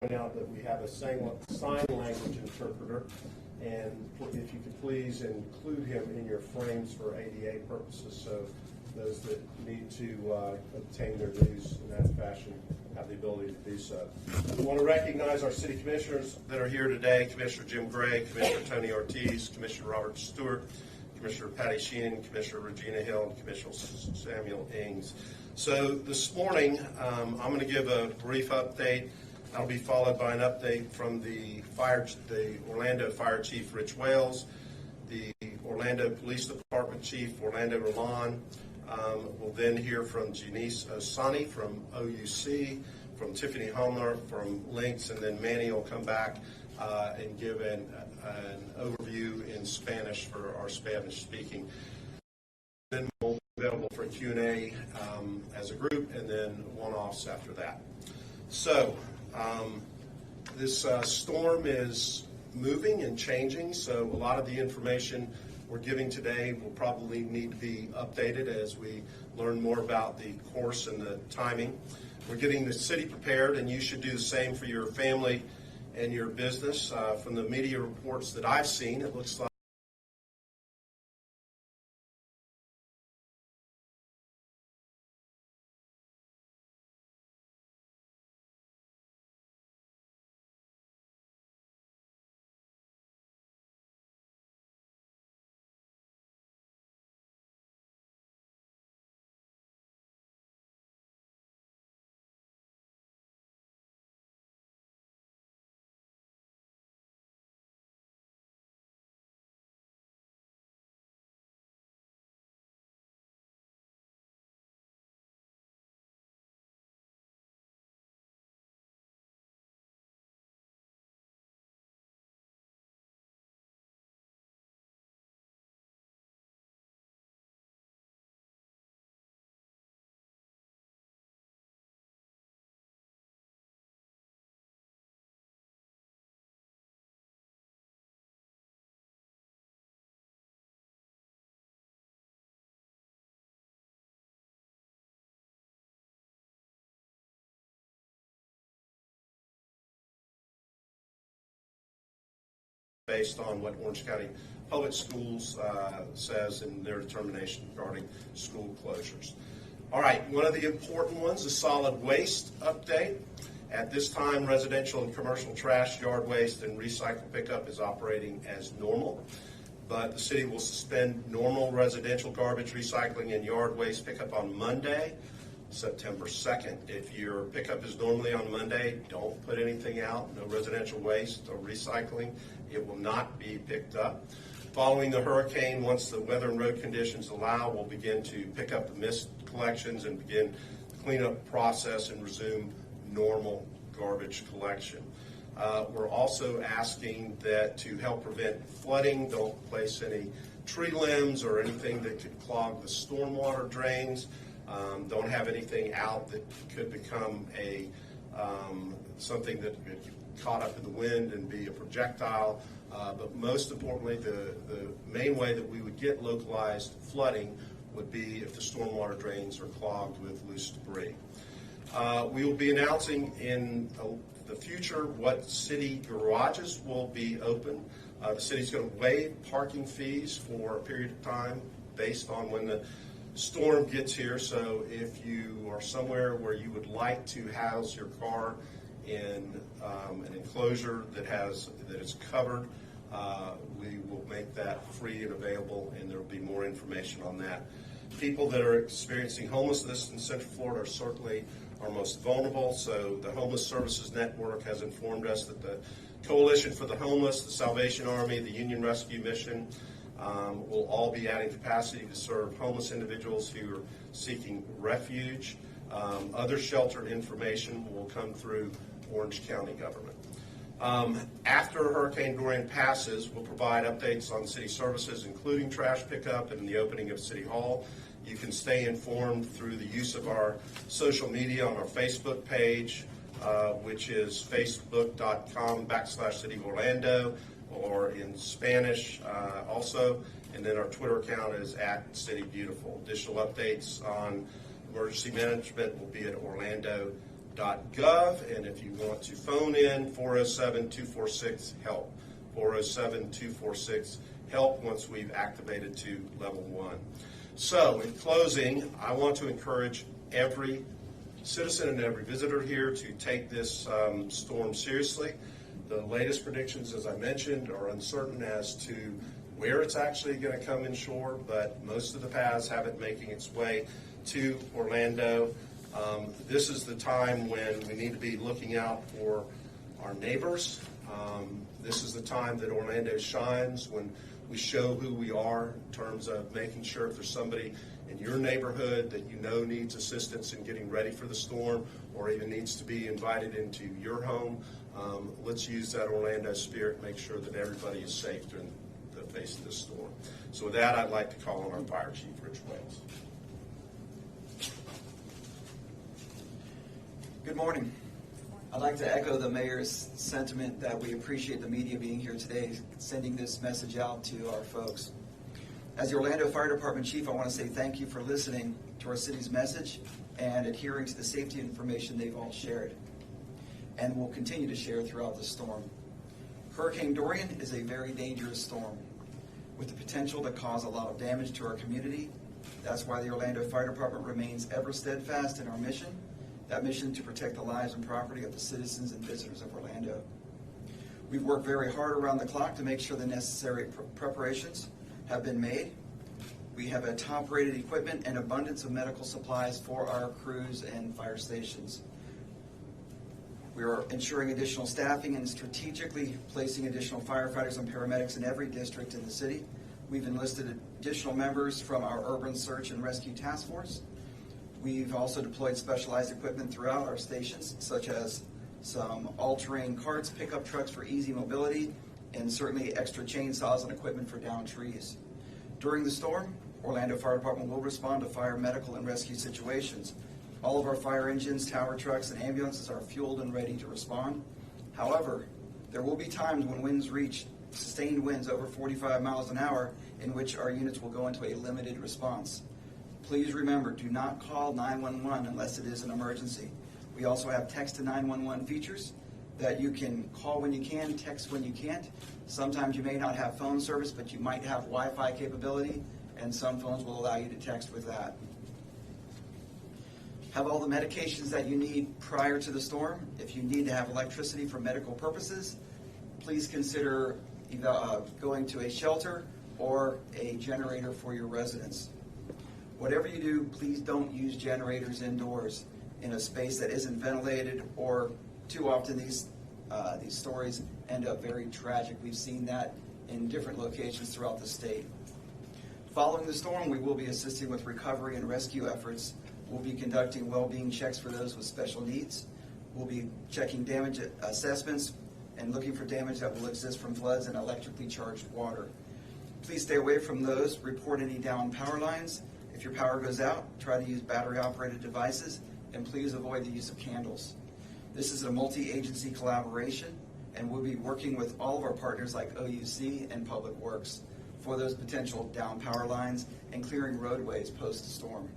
point out that we have a sign language interpreter, and if you could please include him in your frames for ADA purposes, so those that need to obtain their news in that fashion have the ability to do so. We want to recognize our city commissioners that are here today: Commissioner Jim Gray, Commissioner Tony Ortiz, Commissioner Robert Stewart, Commissioner Patty Sheehan, Commissioner Regina Hill, and Commissioner Samuel Ings. So this morning, I'm going to give a brief update. That'll be followed by an update from the Orlando Fire Chief, Rich Wales, the Orlando Police Department Chief, Orlando Roland. We'll then hear from Janice Osani from OUC, from Tiffany Homer from Lynx, and then Manny will come back and give an overview in Spanish for our Spanish speaking. Then we'll be available for Q&A as a group, and then one-offs after that. So this storm is moving and changing, so a lot of the information we're giving today will probably need to be updated as we learn more about the course and the timing. We're getting the city prepared, and you should do the same for your family and your business. From the media reports that I've seen, it looks like based on what Orange County Public Schools says in their determination regarding school closures. All right, one of the important ones, the solid waste update. At this time, residential and commercial trash, yard waste, and recycle pickup is operating as normal, but the city will suspend normal residential garbage recycling and yard waste pickup on Monday, September 2nd. If your pickup is normally on Monday, don't put anything out, no residential waste or recycling. It will not be picked up. Following the hurricane, once the weather and road conditions allow, we'll begin to pick up the mist collections and begin the cleanup process and resume normal garbage collection. We're also asking that to help prevent flooding, don't place any tree limbs or anything that could clog the stormwater drains. Don't have anything out that could become something that could get caught up in the wind and be a projectile. But most importantly, the main way that we would get localized flooding would be if the stormwater drains are clogged with loose debris. We will be announcing in the future what city garages will be open. The city's going to waive parking fees for a period of time based on when the storm gets here. So if you are somewhere where you would like to house your car in an enclosure that is covered, we will make that free and available, and there will be more information on that. People that are experiencing homelessness in Central Florida are certainly our most vulnerable. So the Homeless Services Network has informed us that the Coalition for the Homeless, the Salvation Army, the Union Rescue Mission will all be adding capacity to serve homeless individuals who are seeking refuge. Other shelter information will come through Orange County government. After Hurricane Dorian passes, we'll provide updates on city services, including trash pickup and the opening of City Hall. You can stay informed through the use of our social media on our Facebook page, which is facebook.com/City of Orlando, or in Spanish also. And then our Twitter account is @CityBeautiful. Additional updates on emergency management will be at Orlando and if you want to phone in, 407-246-HELP, 407-246-HELP once we've activated to level 1. So in closing, I want to encourage every citizen and every visitor here to take this storm seriously. The latest predictions, as I mentioned, are uncertain as to where it's actually going to come inshore, but most of the paths have it making its way to Orlando. This is the time when we need to be looking out for our neighbors. This is the time that Orlando shines, when we show who we are in terms of making sure if there's somebody in your neighborhood that you know needs assistance in getting ready for the storm or even needs to be invited into your home. Let's use that Orlando spirit and make sure that everybody is safe during the face of this storm. So with that, I'd like to call on our Fire Chief, Rich Wales. Good morning. I'd like to echo the mayor's sentiment that we appreciate the media being here today, sending this message out to our folks. As the Orlando Fire Department Chief, I want to say thank you for listening to our city's message and adhering to the safety information they've all shared and will continue to share throughout the storm. Hurricane Dorian is a very dangerous storm with the potential to cause a lot of damage to our community. That's why the Orlando Fire Department remains ever steadfast in our mission, that mission to protect the lives and property of the citizens and visitors of Orlando. We've worked very hard around the clock to make sure the necessary preparations have been made. We have a top-rated equipment and abundance of medical supplies for our crews and fire stations. We are ensuring additional staffing and strategically placing additional firefighters and paramedics in every district in the city. We've enlisted additional members from our Urban Search and Rescue Task Force. We've also deployed specialized equipment throughout our stations, such as some all-terrain carts, pickup trucks for easy mobility, and certainly extra chainsaws and equipment for downed trees. During the storm, Orlando Fire Department will respond to fire, medical, and rescue situations. All of our fire engines, tower trucks, and ambulances are fueled and ready to respond. However, there will be times when winds reach sustained winds over 45 miles an hour in which our units will go into a limited response. Please remember, do not call 911 unless it is an emergency. We also have text to 911 features that you can call when you can, text when you can't. Sometimes you may not have phone service, but you might have Wi-Fi capability, and some phones will allow you to text with that. Have all the medications that you need prior to the storm. If you need to have electricity for medical purposes, please consider either going to a shelter or a generator for your residents. Whatever you do, please don't use generators indoors in a space that isn't ventilated, or too often these stories end up very tragic. We've seen that in different locations throughout the state. Following the storm, we will be assisting with recovery and rescue efforts. We'll be conducting well-being checks for those with special needs. We'll be checking damage assessments and looking for damage that will exist from floods and electrically charged water. Please stay away from those. Report any downed power lines. If your power goes out, try to use battery-operated devices, and please avoid the use of candles. This is a multi-agency collaboration, and we'll be working with all of our partners like OUC and Public Works for those potential down power lines and clearing roadways post-storm.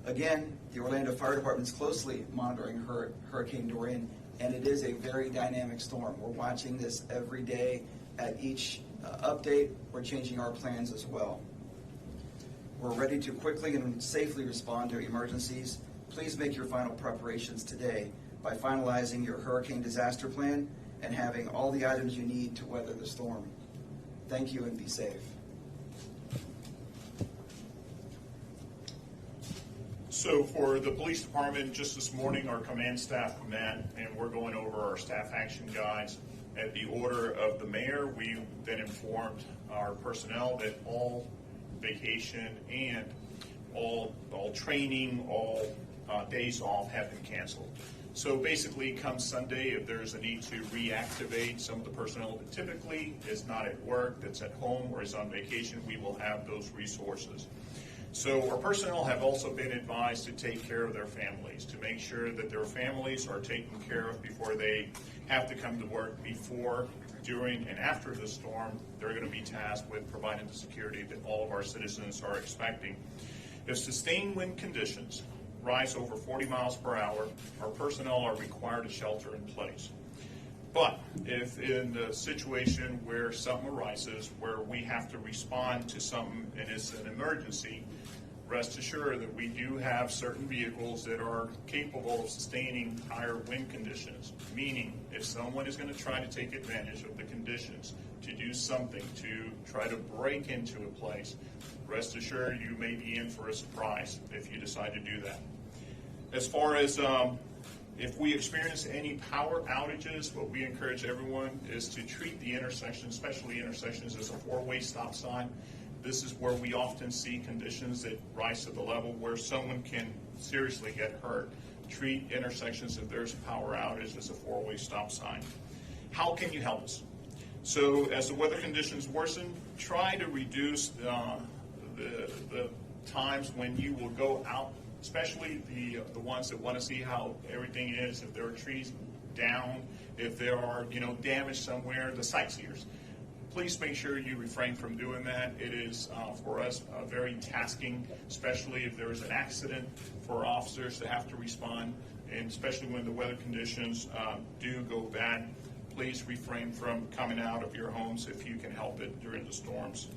Again, the Orlando Fire Department is closely monitoring Hurricane Dorian, and it is a very dynamic storm. We're watching this every day. At each update, we're changing our plans as well. We're ready to quickly and safely respond to emergencies. Please make your final preparations today by finalizing your hurricane disaster plan and having all the items you need to weather the storm. Thank you, and be safe. So for the police department, just this morning our command staff met and we're going over our staff action guides. At the order of the mayor, we then informed our personnel that all vacation and all training, all days off have been canceled. So basically, come Sunday, if there's a need to reactivate some of the personnel that typically is not at work, that's at home or is on vacation, we will have those resources. So our personnel have also been advised to take care of their families, to make sure that their families are taken care of before they have to come to work. Before, during, and after the storm, they're going to be tasked with providing the security that all of our citizens are expecting. If sustained wind conditions rise over 40 miles per hour, our personnel are required to shelter in place. But if in the situation where something arises, where we have to respond to something and it's an emergency, rest assured that we do have certain vehicles that are capable of sustaining higher wind conditions. Meaning, if someone is going to try to take advantage of the conditions to do something, to try to break into a place, rest assured you may be in for a surprise if you decide to do that. As far as if we experience any power outages, what we encourage everyone is to treat the intersection, especially intersections, as a four-way stop sign. This is where we often see conditions that rise to the level where someone can seriously get hurt. Treat intersections, if there's a power outage, as a four-way stop sign. How can you help us? So as the weather conditions worsen, try to reduce the times when you will go out, especially the ones that want to see how everything is. If there are trees down, if there are damage somewhere, the sightseers. Please make sure you refrain from doing that. It is for us very tasking, especially if there is an accident, for officers to have to respond, and especially when the weather conditions do go bad. Please refrain from coming out of your homes if you can help it during the storms.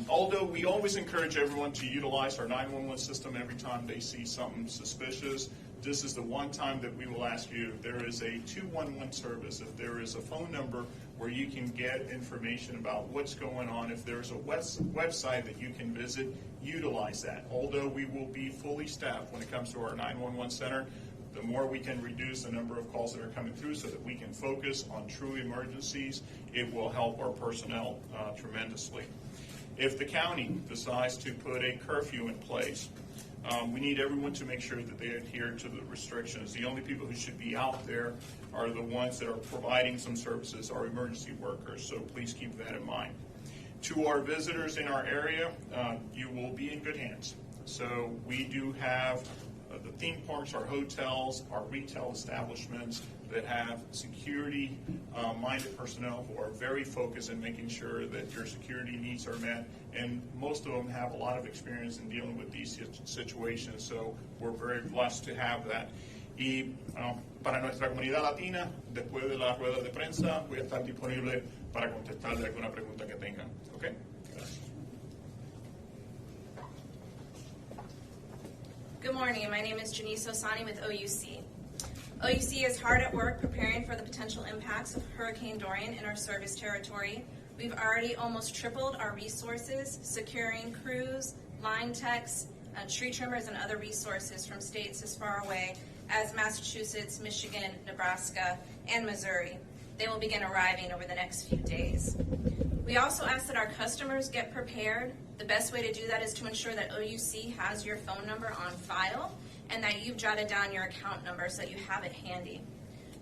Although we always encourage everyone to utilize our 911 system every time they see something suspicious, this is the one time that we will ask you if there is a 211 service, if there is a phone number where you can get information about what's going on, if there's a website that you can visit, utilize that. Although we will be fully staffed when it comes to our 911 center, the more we can reduce the number of calls that are coming through so that we can focus on true emergencies, it will help our personnel tremendously. If the county decides to put a curfew in place, we need everyone to make sure that they adhere to the restrictions. The only people who should be out there are the ones that are providing some services, our emergency workers, so please keep that in mind. To our visitors in our area, you will be in good hands. So we do have the theme parks, our hotels, our retail establishments that have security-minded personnel who are very focused in making sure that your security needs are met, and most of them have a lot of experience in dealing with these situations, so we're very blessed to have that. Y para nuestra comunidad latina, después de la rueda de prensa, voy a estar disponible para contestarle alguna pregunta que tengan. ¿Ok? Gracias. Good morning, my name is Janice Osani with OUC. OUC is hard at work preparing for the potential impacts of Hurricane Dorian in our service territory. We've already almost tripled our resources, securing crews, line techs, tree trimmers, and other resources from states as far away as Massachusetts, Michigan, Nebraska, and Missouri. They will begin arriving over the next few days. We also ask that our customers get prepared. The best way to do that is to ensure that OUC has your phone number on file and that you've jotted down your account number so that you have it handy.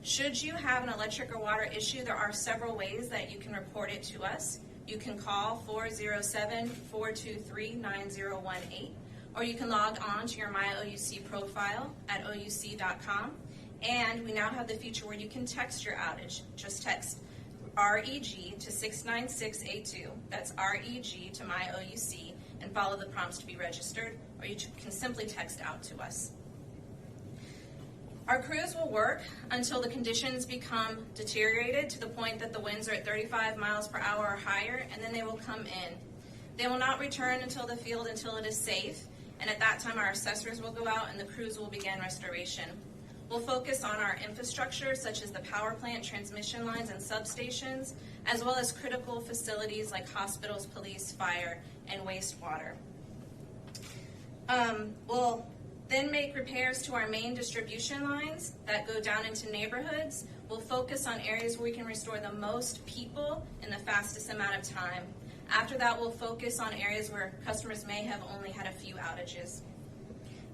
Should you have an electric or water issue, there are several ways that you can report it to us. You can call 407-423-9018, or you can log on to your My OUC profile at ouc.com. And we now have the feature where you can text your outage. Just text REG to 69682. That's REG to My OUC, and follow the prompts to be registered, or you can simply text out to us. Our crews will work until the conditions become deteriorated to the point that the winds are at 35 miles per hour or higher, and then they will come in. They will not return until the field until it is safe, and at that time our assessors will go out and the crews will begin restoration. We'll focus on our infrastructure, such as the power plant, transmission lines, and substations, as well as critical facilities like hospitals, police, fire, and wastewater. We'll then make repairs to our main distribution lines that go down into neighborhoods. We'll focus on areas where we can restore the most people in the fastest amount of time. After that, we'll focus on areas where customers may have only had a few outages.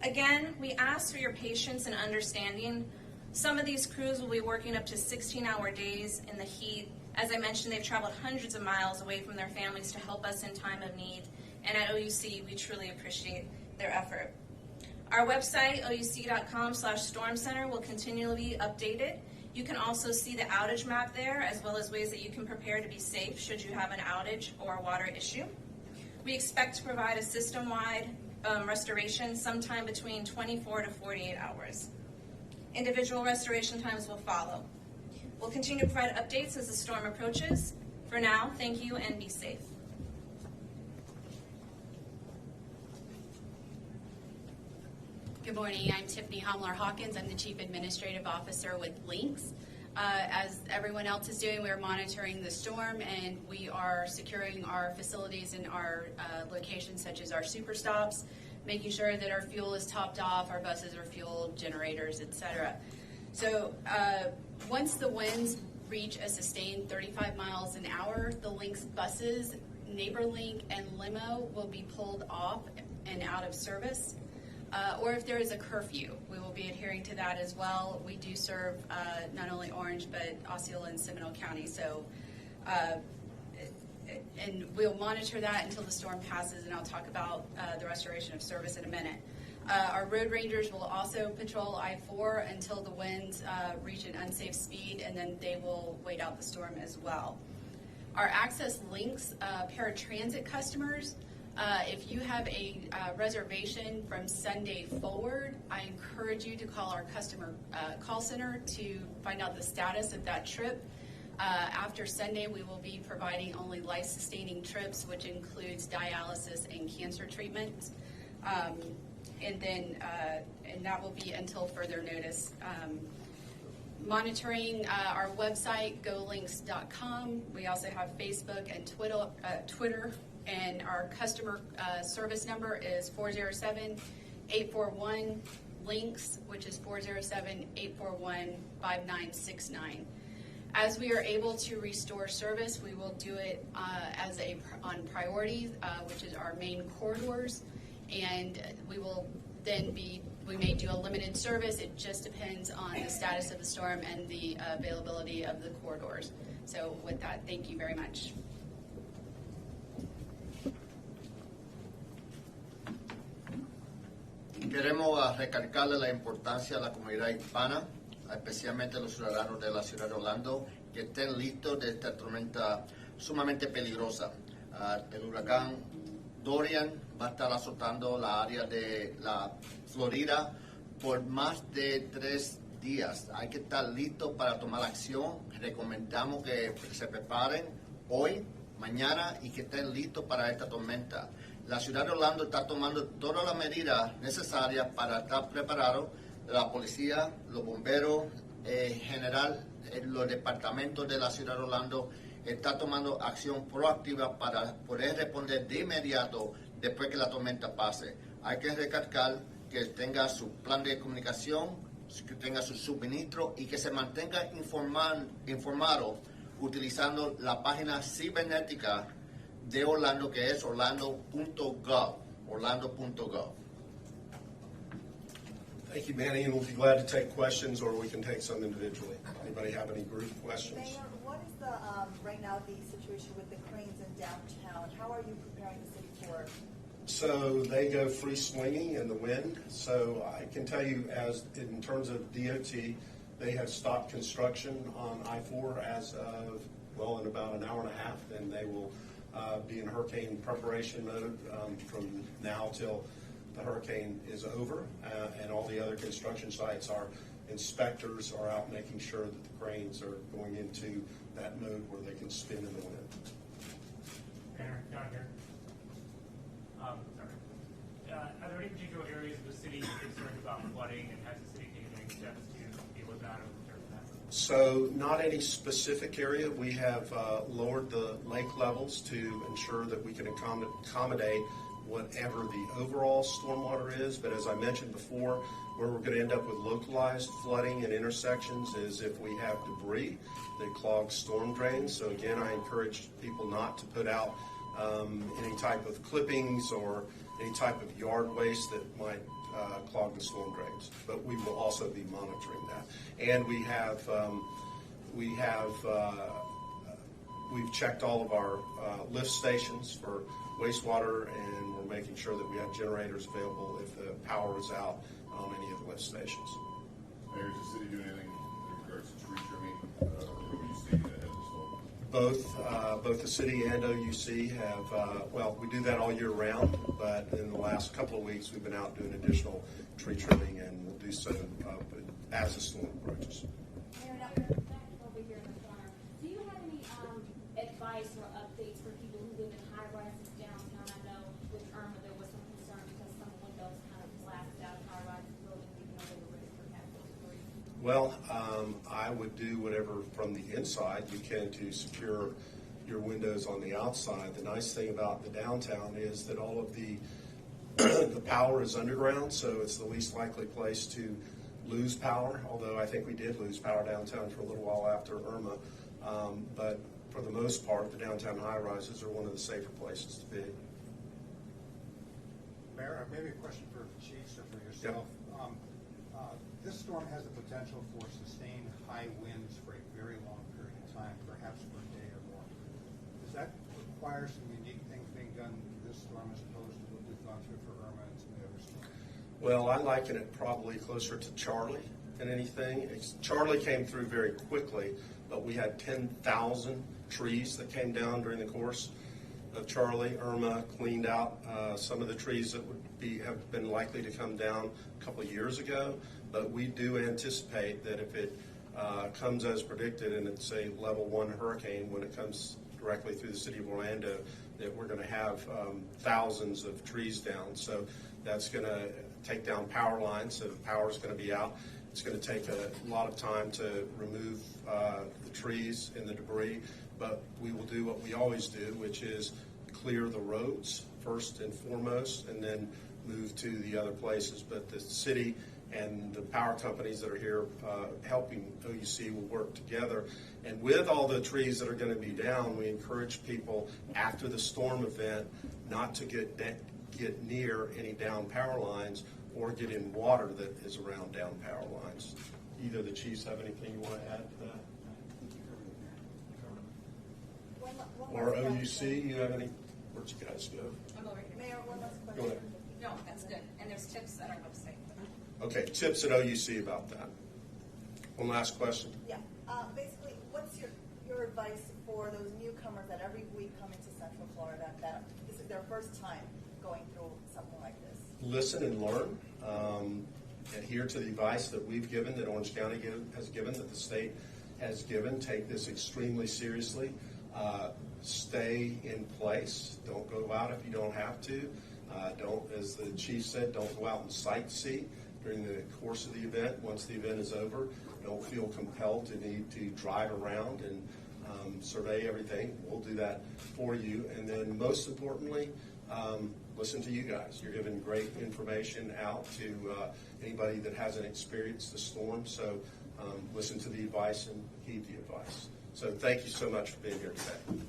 Again, we ask for your patience and understanding. Some of these crews will be working up to 16-hour days in the heat. As I mentioned, they've traveled hundreds of miles away from their families to help us in time of need. And at OUC, we truly appreciate their effort. Our website, ouc.com/stormcenter, will continually be updated. You can also see the outage map there, as well as ways that you can prepare to be safe should you have an outage or a water issue. We expect to provide a system-wide restoration sometime between 24 to 48 hours. Individual restoration times will follow. We'll continue to provide updates as the storm approaches. For now, thank you and be safe. Good morning. I'm Tiffany Homler-Hawkins. I'm the Chief Administrative Officer with Lynx. As everyone else is doing, we are monitoring the storm and we are securing our facilities in our locations such as our super stops, making sure that our fuel is topped off, our buses are fueled, generators, etc. So once the winds reach a sustained 35 miles an hour, the Lynx buses, NeighborLink, and Limo will be pulled off and out of service. Or if there is a curfew, we will be adhering to that as well. We do serve not only Orange, but Osceola and Seminole County. So, and we'll monitor that until the storm passes, and I'll talk about the restoration of service in a minute. Our road rangers will also patrol I-4 until the winds reach an unsafe speed, and then they will wait out the storm as well. Our Access Lynx paratransit customers, if you have a reservation from Sunday forward, I encourage you to call our customer call center to find out the status of that trip. After Sunday, we will be providing only life-sustaining trips, which includes dialysis and cancer treatments. And that will be until further notice. Monitoring our website, golynx.com. We also have Facebook and Twitter. And our customer service number is 407-841-LYNX, which is 407-841-5969. As we are able to restore service, we will do it on priority, which is our main corridors, and we may do a limited service. It just depends on the status of the storm and the availability of the corridors. So with that, thank you very much. Queremos recalcarle la importancia a la comunidad hispana, especialmente a los ciudadanos de la ciudad de Orlando, que estén listos de esta tormenta sumamente peligrosa. El huracán Dorian va a estar azotando la área de la Florida por más de 3 días. Hay que estar listos para tomar acción. Recomendamos que se preparen hoy, mañana y que estén listos para esta tormenta. La ciudad de Orlando está tomando todas las medidas necesarias para estar preparado. La policía, los bomberos, general, los departamentos de la ciudad de Orlando está tomando acción proactiva para poder responder de inmediato después que la tormenta pase. Hay que recalcar que tenga su plan de comunicación, que tenga su suministro y que se mantenga informado utilizando la página cibernética de Orlando, que es orlando.gov. Thank you, Manny, and we'll be glad to take questions, or we can take some individually. Anybody have any group questions? Mayor, what is the right now the situation with the cranes in downtown? How are you preparing the city for it? So they go free swinging in the wind. So I can tell you, as in terms of DOT, they have stopped construction on I-4 as of, well, in about an hour and a half, and they will be in hurricane preparation mode from now till the hurricane is over, and all the other construction sites, our inspectors are out making sure that the cranes are going into that mode where they can spin in the wind. Mayor, down here. Are there any particular areas of the city concerned about flooding, and has the city taken any steps to deal with that or prepare for that? So not any specific area. We have lowered the lake levels to ensure that we can accommodate whatever the overall stormwater is. But as I mentioned before, where we're going to end up with localized flooding in intersections is if we have debris that clogs storm drains. So again, I encourage people not to put out any type of clippings or any type of yard waste that might clog the storm drains. But we will also be monitoring that. And we've checked all of our lift stations for wastewater, and we're making sure that we have generators available if the power is out on any of the lift stations. Mayor, is the city doing anything in regards to tree trimming, or what you see ahead of the storm? Both the city and OUC have, well, we do that all year round, but in the last couple of weeks, we've been out doing additional tree trimming, and we'll do so as the storm approaches. Over here in the corner, do you have any advice or updates for people who live in high-rises downtown? I know with Irma there was some concern because some windows kind of blasted out of high-rises buildings, even though they were ready for Category 3. Well, I would do whatever from the inside you can to secure your windows on the outside. The nice thing about the downtown is that all of the power is underground, so it's the least likely place to lose power, although I think we did lose power downtown for a little while after Irma. But for the most part, the downtown high-rises are one of the safer places to be. Mayor, maybe a question for the chiefs or for yourself. This storm has the potential for sustained high winds for a very long period of time, perhaps for a day or more. Does that require some unique things being done for this storm as opposed to what we've gone through for Irma and some of the other storms? Well, I liken it probably closer to Charlie than anything. Charlie came through very quickly, but we had 10,000 trees that came down during the course of Charlie. Irma cleaned out some of the trees that would have been likely to come down a couple of years ago, but we do anticipate that if it comes as predicted and it's a level 1 hurricane when it comes directly through the city of Orlando, that we're going to have thousands of trees down. So that's going to take down power lines, so the power is going to be out. It's going to take a lot of time to remove the trees and the debris, but we will do what we always do, which is clear the roads first and foremost, and then move to the other places. But the city and the power companies that are here helping OUC will work together. And with all the trees that are going to be down, we encourage people after the storm event not to get near any down power lines or get in water that is around down power lines. Either the chiefs have anything you want to add to that? Or OUC, you have any? Where'd you guys go? I'm over here. Mayor, one last Go question. ahead. No, that's good. And there's tips on our website. Okay, tips at OUC about that. One last question. Yeah, basically, what's your advice for those newcomers that every week come into Central Florida that this is their first time going through something like this? Listen and learn. Adhere to the advice that we've given, that Orange County has given, that the state has given. Take this extremely seriously. Stay in place. Don't go out if you don't have to. Don't, as the chief said, don't go out and sightsee during the course of the event. Once the event is over, don't feel compelled to need to drive around and survey everything. We'll do that for you. And then most importantly, listen to you guys. You're giving great information out to anybody that hasn't experienced the storm. So listen to the advice and heed the advice. So thank you so much for being here today.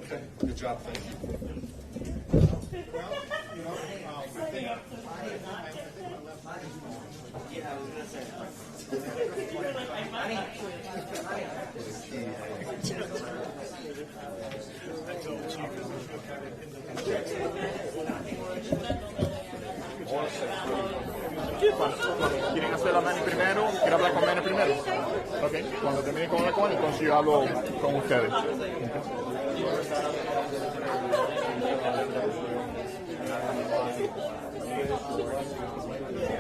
Okay, good job, thank you. Well, you know, I think ¿Quieren hacer la Manny primero? ¿Quieren hablar con Manny primero? Ok, cuando termine con la con, entonces yo hablo con ustedes. Okay.